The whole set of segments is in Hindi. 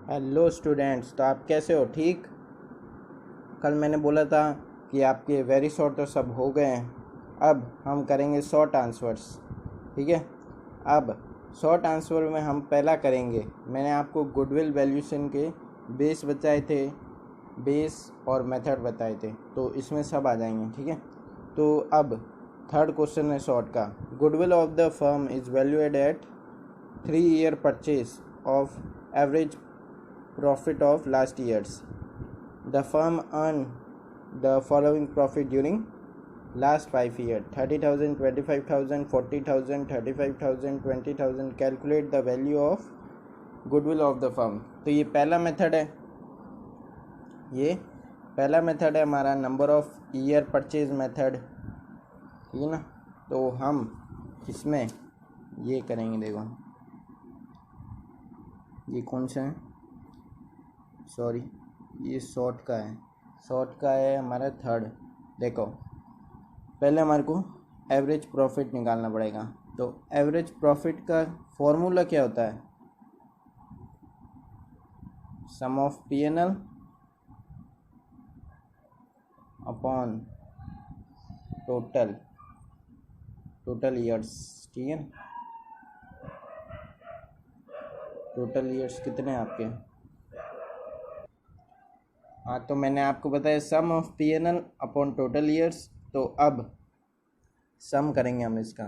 हेलो स्टूडेंट्स, तो आप कैसे हो? ठीक। कल मैंने बोला था कि आपके वेरी शॉर्ट तो सब हो गए हैं। अब हम करेंगे शॉर्ट आंसर्स। ठीक है। अब शॉर्ट आंसर में हम पहला करेंगे, मैंने आपको गुडविल वैल्यूएशन के बेस बताए थे, बेस और मेथड बताए थे, तो इसमें सब आ जाएंगे। ठीक है। तो अब थर्ड क्वेश्चन है शॉर्ट का। Goodwill of the firm is valued at 3 year purchase of average profit of last years. The firm earned the following profit during last 5 years: 30,000, 25,000, 40,000, 35,000, 20,000. Calculate the value of goodwill of the firm. तो ये पहला मेथड है, ये पहला मेथड है हमारा number of year purchase method. ठीक है ना। तो हम इसमें ये करेंगे, देखो ये कौन सा है, सॉरी ये शॉर्ट का है, शॉर्ट का है हमारा थर्ड। देखो पहले हमारे को एवरेज प्रॉफिट निकालना पड़ेगा। तो एवरेज प्रॉफिट का फॉर्मूला क्या होता है? Sum of P&L upon total years. ठीक है। टोटल ईयर्स कितने हैं आपके? हाँ, तो मैंने आपको बताया sum of P&L upon total years. तो अब सम करेंगे हम इसका,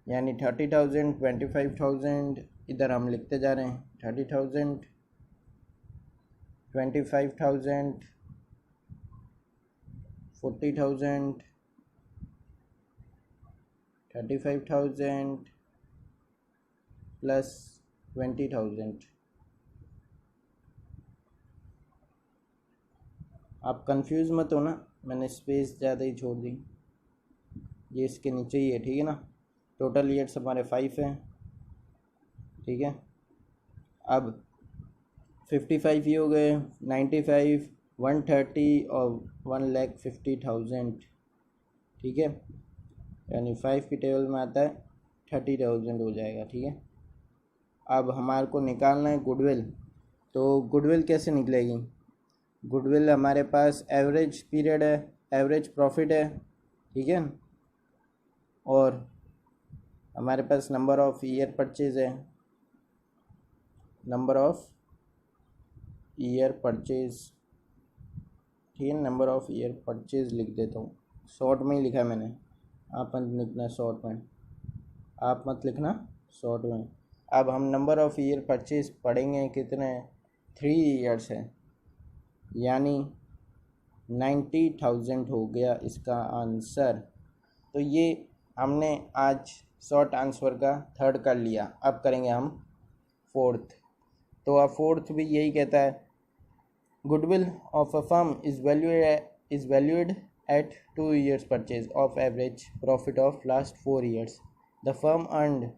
यानी 30,000, 25,000, इधर हम लिखते जा रहे हैं 30,000, 25,000, 40,000, 35,000 प्लस 20,000। आप कंफ्यूज मत हो ना, मैंने स्पेस ज़्यादा ही छोड़ दी, ये इसके नीचे ही है। ठीक है ना। टोटल ईयर्स हमारे 5 हैं। ठीक है। अब 55 ये हो गए, 95, 130 और 1,50,000। ठीक है। यानी 5 की टेबल में आता है 30,000 हो जाएगा। ठीक है। अब हमारे को निकालना है गुडविल। तो गुडविल कैसे निकलेगी? गुडविल हमारे पास एवरेज पीरियड है, एवरेज प्रॉफिट है। ठीक है। और हमारे पास नंबर ऑफ ईयर परचेज है, नंबर ऑफ ईयर परचेज। ठीक है। नंबर ऑफ ईयर परचेज लिख देता हूँ, शॉर्ट में ही लिखा है मैंने, आप मत लिखना शॉर्ट में, आप मत लिखना शॉर्ट में। अब हम नंबर ऑफ ईयर परचेज पढ़ेंगे, कितने? 3 years है, यानी 90,000 हो गया इसका आंसर। तो ये हमने आज शॉर्ट आंसर का थर्ड कर लिया। अब करेंगे हम फोर्थ। तो अब फोर्थ भी यही कहता है, goodwill of a firm is valued at 2 years purchase of average profit of last 4 years. The firm earned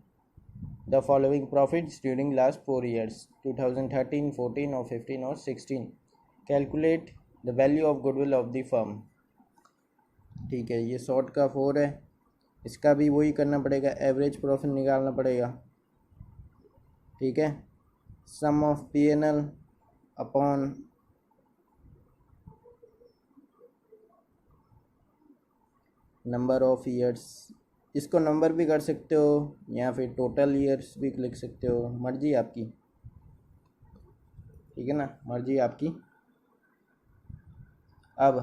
the following profits during last 4 years: 2013, 14 or 15 or 16. Calculate the value of goodwill of the firm. ठीक है, ये शॉर्ट का 4 है, इसका भी वही करना पड़ेगा, एवरेज प्रॉफिट निकालना पड़ेगा। ठीक है। Sum of P&L upon number of years. इसको नंबर भी कर सकते हो या फिर टोटल ईयर्स भी लिख सकते हो, मर्जी आपकी। ठीक है ना, मर्जी आपकी। अब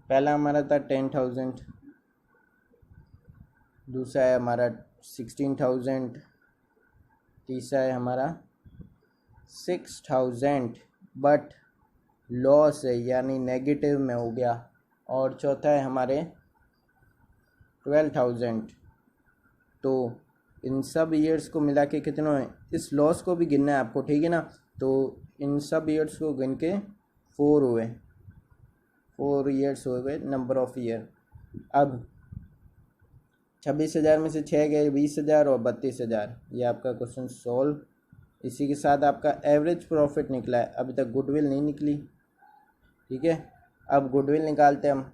पहला हमारा था 10,000, दूसरा है हमारा 16,000, तीसरा है हमारा 6,000 बट लॉस है, यानी नेगेटिव में हो गया, और चौथा है हमारे 12,000। तो इन सब ईयर्स को मिला के कितना है, इस लॉस को भी गिनना है आपको। ठीक है ना। तो इन सब ईयर्स को गिन के 4 हुए, 4 years हो गए नंबर ऑफ ईयर। अब 26,000 में से 6 गए, 20,000 और 32,000। ये आपका क्वेश्चन सॉल्व। इसी के साथ आपका एवरेज प्रॉफिट निकला है, अभी तक गुडविल नहीं निकली। ठीक है। अब गुडविल निकालते हैं हम।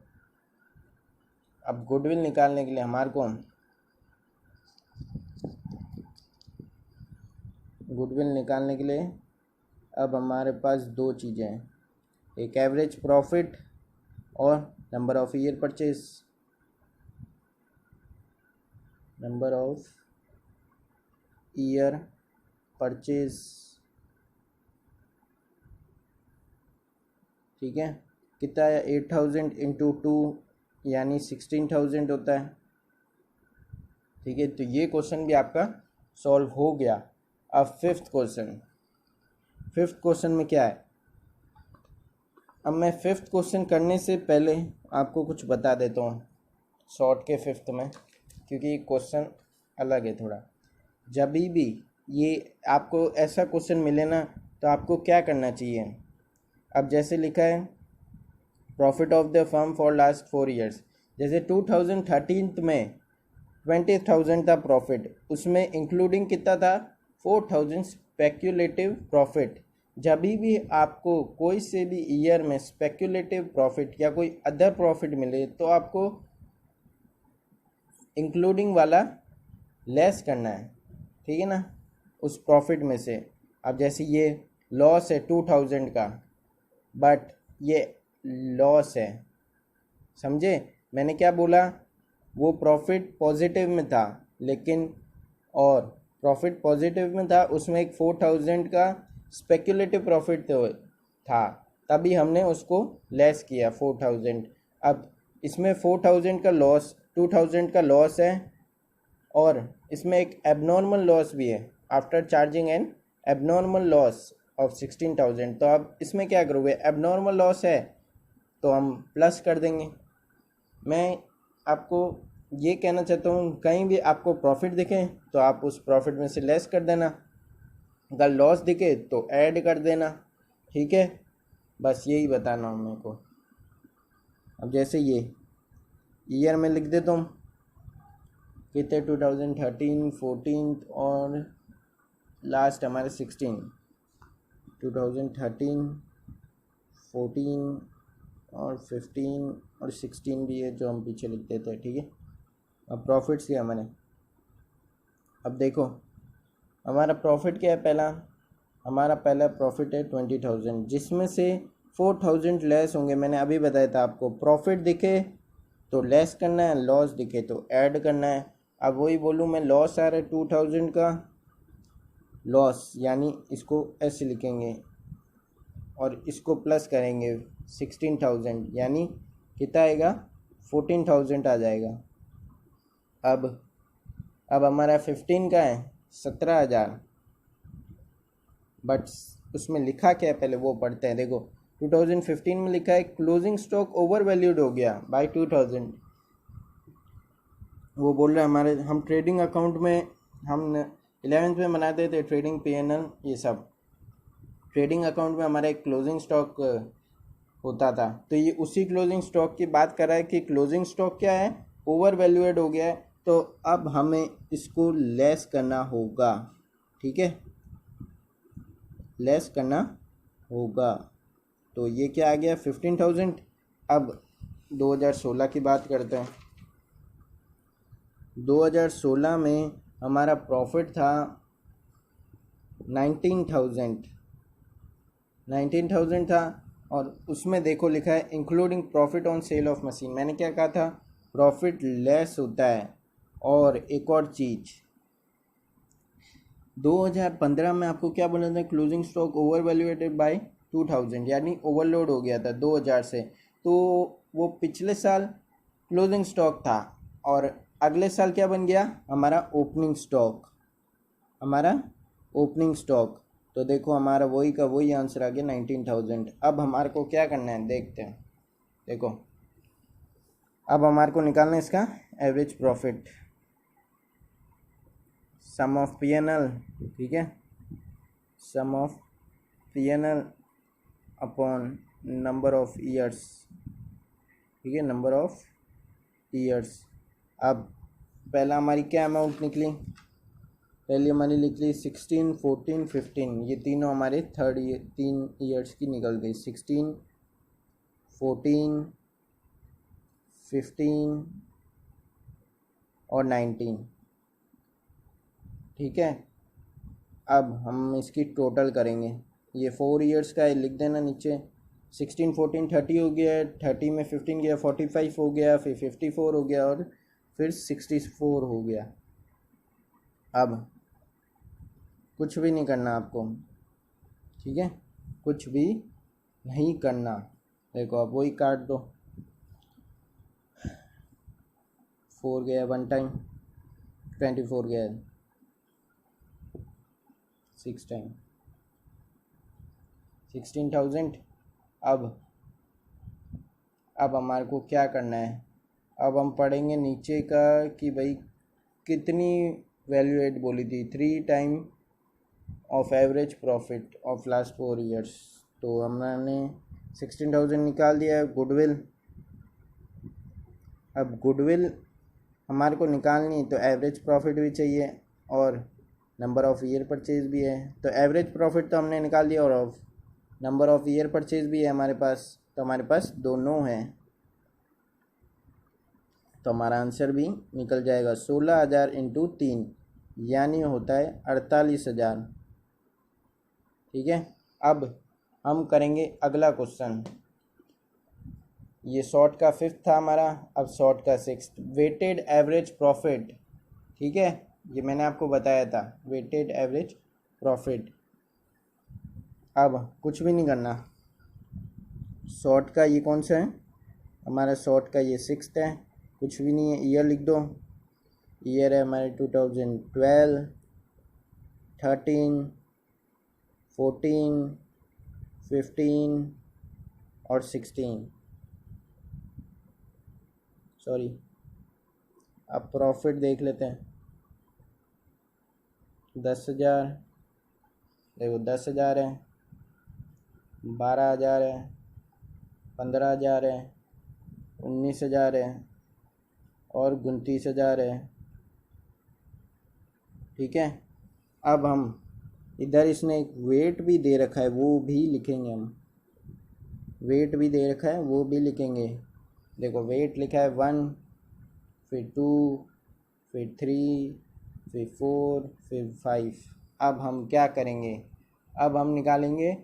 अब गुडविल निकालने के लिए हमारे को गुडविल निकालने के लिए अब हमारे पास दो चीज़ें हैं, एक एवरेज प्रॉफिट और number of year purchase, number of year purchase. ठीक है, कितना है 8000 इंटू 2 यानी 16000 होता है। ठीक है, तो ये क्वेश्चन भी आपका सॉल्व हो गया। अब फिफ्थ क्वेश्चन में क्या है, अब मैं फिफ्थ क्वेश्चन करने से पहले आपको कुछ बता देता हूँ शॉर्ट के फिफ्थ में, क्योंकि क्वेश्चन अलग है थोड़ा। जब भी ये आपको ऐसा क्वेश्चन मिले ना, तो आपको क्या करना चाहिए। अब जैसे लिखा है profit of the firm for last 4 years, जैसे 2013 में 20,000 था प्रॉफिट, उसमें इंक्लूडिंग कितना था 4,000 स्पेक्यूलेटिव प्रॉफिट। जब भी आपको कोई से भी ईयर में स्पेक्यूलेटिव प्रॉफिट या कोई अदर प्रॉफिट मिले, तो आपको इंक्लूडिंग वाला लेस करना है। ठीक है ना, उस प्रॉफिट में से। अब जैसे ये लॉस है 2000 का, बट ये लॉस है, समझे मैंने क्या बोला, वो प्रॉफिट पॉजिटिव में था, लेकिन और प्रॉफिट पॉजिटिव में था, उसमें एक 4000 का स्पेक्यूलेटिव प्रॉफिट था, तभी हमने उसको लेस किया 4000। अब इसमें 4000 का लॉस, 2000 का लॉस है, और इसमें एक एबनॉर्मल लॉस भी है after charging N abnormal loss of 16000। तो अब इसमें क्या करोगे, एबनॉर्मल लॉस है तो हम प्लस कर देंगे। मैं आपको ये कहना चाहता हूँ, कहीं भी आपको प्रॉफिट दिखे तो आप उस प्रॉफिट में से लेस कर देना, अगर लॉस दिखे तो ऐड कर देना। ठीक है, बस यही बताना हूँ मेरे को। अब जैसे ये ईयर में लिख देता हूँ, कितने 2013, 14 और लास्ट हमारे 16, 2013, 14 और 15 और 16 भी है जो हम पीछे लिख देते हैं। ठीक है, अब प्रॉफिट्स किया मैंने। अब देखो हमारा प्रॉफिट क्या है, हमारा पहला प्रॉफिट है 20,000, जिसमें से 4,000 लेस होंगे। मैंने अभी बताया था आपको, प्रॉफिट दिखे तो लेस करना है, लॉस दिखे तो ऐड करना है। अब वही बोलूँ मैं, लॉस आ रहा है 2000 का लॉस, यानी इसको ऐसे लिखेंगे और इसको प्लस करेंगे 16,000, यानी कितना आएगा 14,000 आ जाएगा। अब हमारा 15 का है 17,000, बट उसमें लिखा क्या है पहले वो पढ़ते हैं। देखो 2015 में लिखा है क्लोजिंग स्टॉक ओवर वैल्यूड हो गया बाय 2000। वो बोल रहे हैं हमारे, हम ट्रेडिंग अकाउंट में हम 11th में बनाते थे ट्रेडिंग PNL, ये सब ट्रेडिंग अकाउंट में हमारा एक क्लोजिंग स्टॉक होता था। तो ये उसी क्लोजिंग स्टॉक की बात कर रहा है कि क्लोजिंग स्टॉक क्या है, ओवर वैल्यूएड हो गया है, तो अब हमें इसको लेस करना होगा। ठीक है, लेस करना होगा। तो ये क्या आ गया 15,000। अब 2016 की बात करते हैं। 2016 में हमारा प्रॉफिट था 19,000 था, और उसमें देखो लिखा है including profit on sale of machine. मैंने क्या कहा था, प्रॉफिट लेस होता है। और एक और चीज़, 2015 में आपको क्या बोला था, closing stock over valuated by 2000, यानी ओवरलोड हो गया था 2000 से। तो वो पिछले साल क्लोजिंग स्टॉक था, और अगले साल क्या बन गया, हमारा ओपनिंग स्टॉक। तो देखो हमारा वही का वही आंसर आ गया 19,000। अब हमारे को क्या करना है देखते हैं। देखो अब हमारे को निकालना है इसका average profit, sum of PNL। ठीक है, sum of PNL upon number of years. ठीक है, नंबर ऑफ ईयर्स। अब पहला हमारी क्या अमाउंट निकली, पहली हमारी निकली 16, 14, 15, ये तीनों हमारे 3 ईयर्स की निकल गई, 16, 14, 15 और 19। ठीक है, अब हम इसकी टोटल करेंगे। ये 4 ईयर्स का है, लिख देना नीचे। 16 14 30 हो गया, 30 में 15 गया, 45 हो गया, फिर 54 हो गया और फिर 64 हो गया। अब कुछ भी नहीं करना आपको, ठीक है, कुछ भी नहीं करना। देखो अब वही काट दो, 4 गया वन टाइम, 24 गया 6 टाइम, 16,000। अब हमारे को क्या करना है, अब हम पढ़ेंगे नीचे का कि भाई कितनी वैल्यू एड बोली थी, 3 time of average profit of last 4 years. तो हमने 16,000 निकाल दिया है गुडविल। अब गुडविल हमारे को निकालनी है तो एवरेज प्रॉफिट भी चाहिए और नंबर ऑफ़ ईयर परचेज भी है। तो एवरेज प्रॉफिट तो हमने निकाल दिया और नंबर ऑफ़ ईयर परचेज भी है हमारे पास, तो हमारे पास दोनों हैं। तो हमारा आंसर भी निकल जाएगा 16,000 इंटू 3 यानी होता है 48,000। ठीक है, अब हम करेंगे अगला क्वेश्चन। ये शॉर्ट का 5th था हमारा, अब शॉर्ट का 6th, वेटेड एवरेज प्रॉफिट। ठीक है, ये मैंने आपको बताया था, वेटेड एवरेज प्रॉफिट। अब कुछ भी नहीं करना, शॉर्ट का ये कौन सा है हमारा, शॉर्ट का ये 6th है, कुछ भी नहीं है, ईयर लिख दो। ईयर है हमारे 2012, 13, 14, 15 और 16। सॉरी, अब प्रॉफिट देख लेते हैं। 10,000, देखो 10,000 है, 12,000 है, 15,000 है, 19,000 है और 29,000 है। ठीक है, अब हम इधर इसने एक वेट भी दे रखा है वो भी लिखेंगे, हम वेट भी दे रखा है वो भी लिखेंगे। देखो वेट लिखा है 1, फिर 2, फिर 3, फिर 4, फिर 5। अब हम क्या करेंगे, अब हम निकालेंगे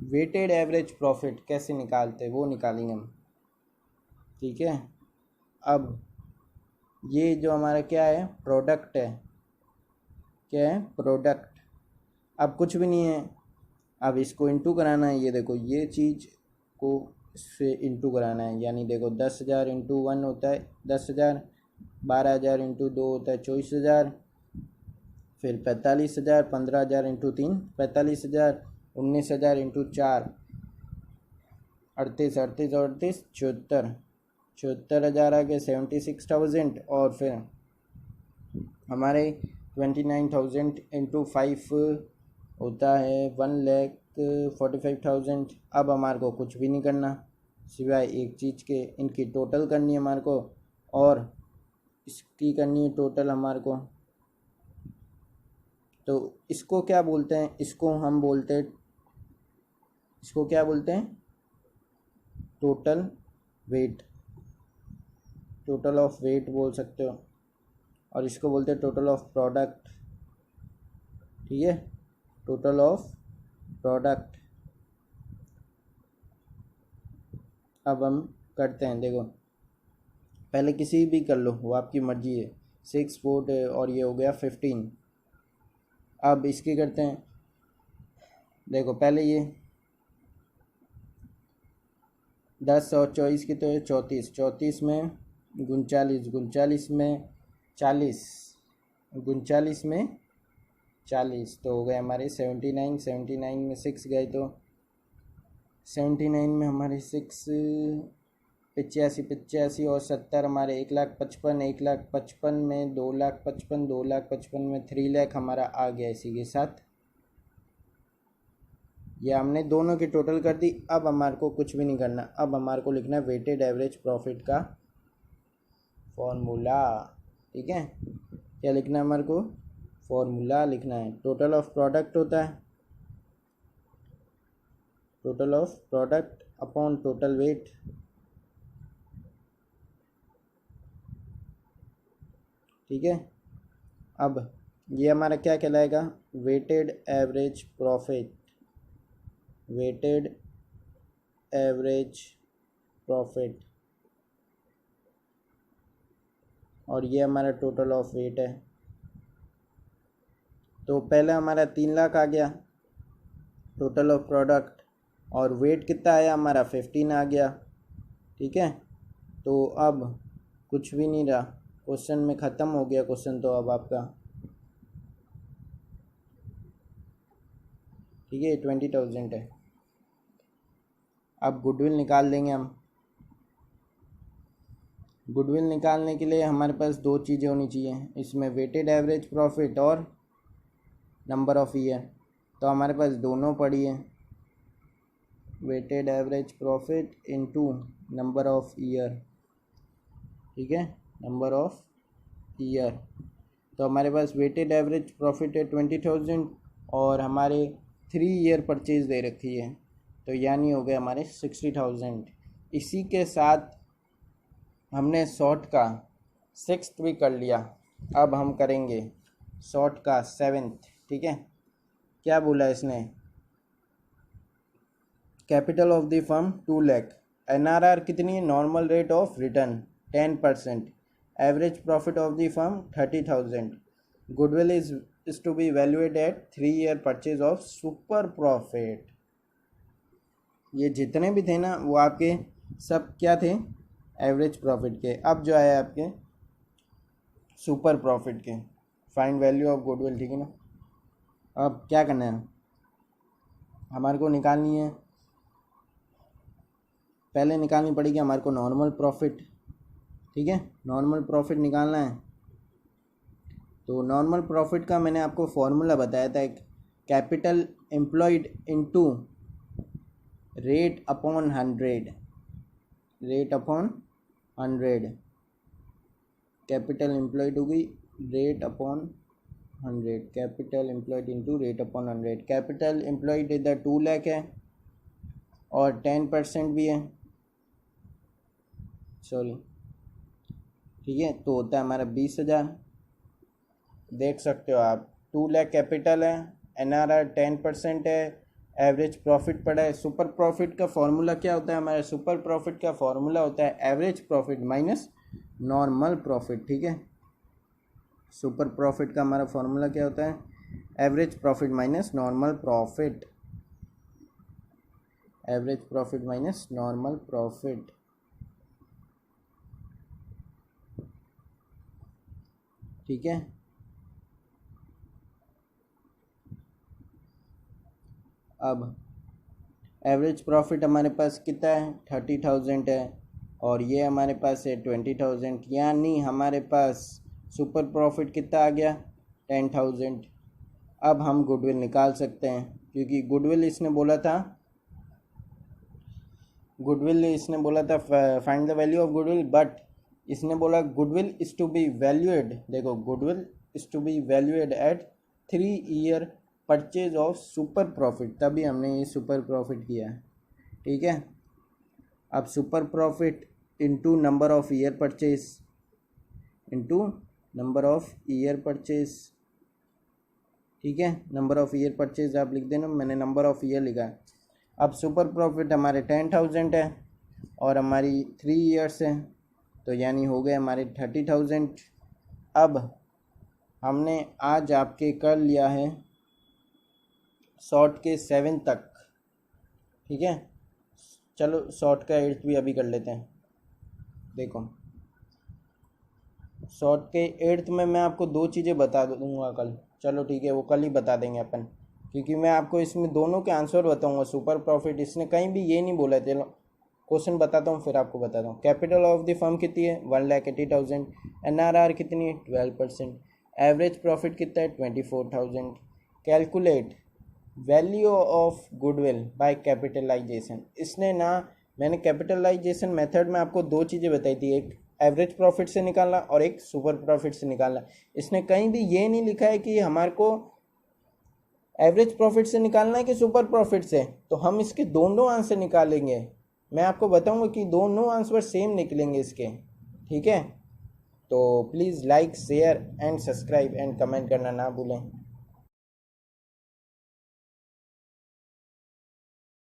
वेटेड एवरेज प्रॉफिट। कैसे निकालते वो निकालेंगे हम। ठीक है, अब ये जो हमारा क्या है, प्रोडक्ट है, क्या है, प्रोडक्ट। अब कुछ भी नहीं है, अब इसको इंटू कराना है। ये देखो ये चीज़ को इससे इंटू कराना है, यानी देखो 10,000 इंटू 1 होता है 10,000, 12,000 इंटू 2 होता है 24,000, फिर 45,000, 15,000 इंटू 3 45,000, 19,000 इंटू 4 38, 38 और 38 74, 74,000 आ गए 76,000। और फिर हमारे 29,000 इंटू 5 होता है 1,45,000। अब हमारे को कुछ भी नहीं करना सिवाय एक चीज़ के, इनकी टोटल करनी है हमारे को और इसकी करनी है टोटल हमारे को। तो इसको क्या बोलते हैं, इसको हम बोलते हैं, इसको क्या बोलते हैं, total weight, total of weight बोल सकते हो, और इसको बोलते हैं टोटल ऑफ प्रोडक्ट। ठीक है, टोटल ऑफ प्रोडक्ट। अब हम करते हैं, देखो पहले किसी भी कर लो वो आपकी मर्जी है, 6 4 और ये हो गया 15। अब इसकी करते हैं, देखो पहले ये 10 और 24 की तो है 34, 34 में 39, 39 में 40, 39 में 40, तो हो गए हमारे 79, 79 में 6 गए तो 79 में हमारे 6, 85, 85 और 70 हमारे 1,55,000, 1,55,000 में 2,55,000, 2,55,000 में 3 लाख हमारा आ गया इसी के साथ। ये हमने दोनों की टोटल कर दी। अब हमारे को कुछ भी नहीं करना, अब हमारे को लिखना है वेटेड एवरेज प्रॉफिट का फॉर्मूला। ठीक है, क्या लिखना है हमारे को, फॉर्मूला लिखना है। टोटल ऑफ प्रोडक्ट होता है total of product upon total weight. ठीक है, अब ये हमारा क्या कहलाएगा, weighted average profit. Weighted average profit, और ये हमारा टोटल ऑफ वेट है। तो पहले हमारा 3 लाख आ गया टोटल ऑफ प्रोडक्ट, और वेट कितना आया हमारा 15 आ गया। ठीक है, तो अब कुछ भी नहीं रहा, क्वेश्चन में ख़त्म हो गया क्वेश्चन तो अब आपका। ठीक है, 20,000 है। अब गुडविल निकाल देंगे हम। गुडविल निकालने के लिए हमारे पास 2 चीज़ें होनी चाहिए इसमें, वेटेड एवरेज प्रॉफिट और नंबर ऑफ ईयर। तो हमारे पास दोनों पड़ी है, weighted average profit into number of year. ठीक है, नंबर ऑफ ईयर। तो हमारे पास वेटेड एवरेज प्रॉफिट है 20,000 और हमारे 3 ईयर परचेज दे रखी है, तो यानी हो गए हमारे 60,000। इसी के साथ हमने शॉर्ट का 6th भी कर लिया, अब हम करेंगे शॉर्ट का 7th। ठीक है, क्या बोला इसने, capital of the firm 2 lakh, NRR कितनी है, normal rate of return 10%, average profit of the firm 30,000, goodwill is to be valued at 3 year purchase of super profit. ये जितने भी थे ना वो आपके सब क्या थे, एवरेज प्रॉफिट के। अब जो आया आपके सुपर प्रॉफिट के, फाइंड वैल्यू ऑफ गुडविल। ठीक है ना, अब क्या करना है हमारे को, निकालनी है, पहले निकालनी पड़ेगी हमारे को नॉर्मल प्रॉफिट। ठीक है, नॉर्मल प्रॉफिट निकालना है। तो नॉर्मल प्रॉफिट का मैंने आपको फॉर्मूला बताया था, capital employed into rate upon 100, rate upon 100, capital employed होगी rate upon 100, capital employed into rate upon 100। Capital employed इधर 2 लाख है और 10% भी है, सॉरी। ठीक है, तो होता है हमारा 20,000। देख सकते हो आप, 2 लाख कैपिटल है, NRR 10% है, एवरेज प्रॉफिट पड़ा है। सुपर प्रॉफिट का फॉर्मूला क्या होता है हमारा, सुपर प्रॉफिट का फॉर्मूला होता है average profit minus normal profit. ठीक है, सुपर प्रॉफिट का हमारा फॉर्मूला क्या होता है, average profit minus normal profit, average profit minus normal profit. ठीक है, अब एवरेज प्रॉफिट हमारे पास कितना है, 30,000 है, और ये हमारे पास है 20,000, यानी हमारे पास सुपर प्रॉफिट कितना आ गया, 10,000। अब हम गुडविल निकाल सकते हैं, क्योंकि गुडविल इसने बोला था find the value of goodwill, but इसने बोला goodwill is to be valued. देखो, goodwill is to be valued at 3 year purchase of super profit, तभी हमने ये सुपर प्रॉफिट किया है। ठीक है, अब super profit into number of year purchase, into number of year purchase. ठीक है, नंबर ऑफ ईयर परचेज आप लिख देना, मैंने नंबर ऑफ ईयर लिखा है। अब सुपर प्रॉफिट हमारे 10,000 है और हमारी 3 ईयर्स है, तो यानी हो गए हमारे 30,000। अब हमने आज आपके कर लिया है शॉर्ट के 7 तक। ठीक है, चलो शॉर्ट का 8th भी अभी कर लेते हैं। देखो, शॉर्ट के 8th में मैं आपको 2 चीज़ें बता दूंगा कल। चलो ठीक है, वो कल ही बता देंगे अपन, क्योंकि मैं आपको इसमें दोनों के आंसर बताऊंगा। सुपर प्रॉफिट इसने कहीं भी ये नहीं बोला, चलो क्वेश्चन बताता हूँ फिर आपको बताता हूँ। कैपिटल ऑफ द फर्म कितनी है, 1,80,000, NRR कितनी है, 12%, एवरेज प्रॉफिट कितना है, 24,000। Calculate value of goodwill by capitalization. इसने ना, मैंने कैपिटलाइजेशन मेथड में आपको 2 चीज़ें बताई थी, एक एवरेज प्रॉफिट से निकालना और एक सुपर प्रॉफिट से निकालना। इसने कहीं भी ये नहीं लिखा है कि हमारे को एवरेज प्रॉफिट से निकालना है कि सुपर प्रॉफिट से, तो हम इसके दोनों आंसर निकालेंगे। मैं आपको बताऊंगा कि दोनों आंसर सेम निकलेंगे इसके। ठीक है, तो please like, share and subscribe and comment करना ना भूलें।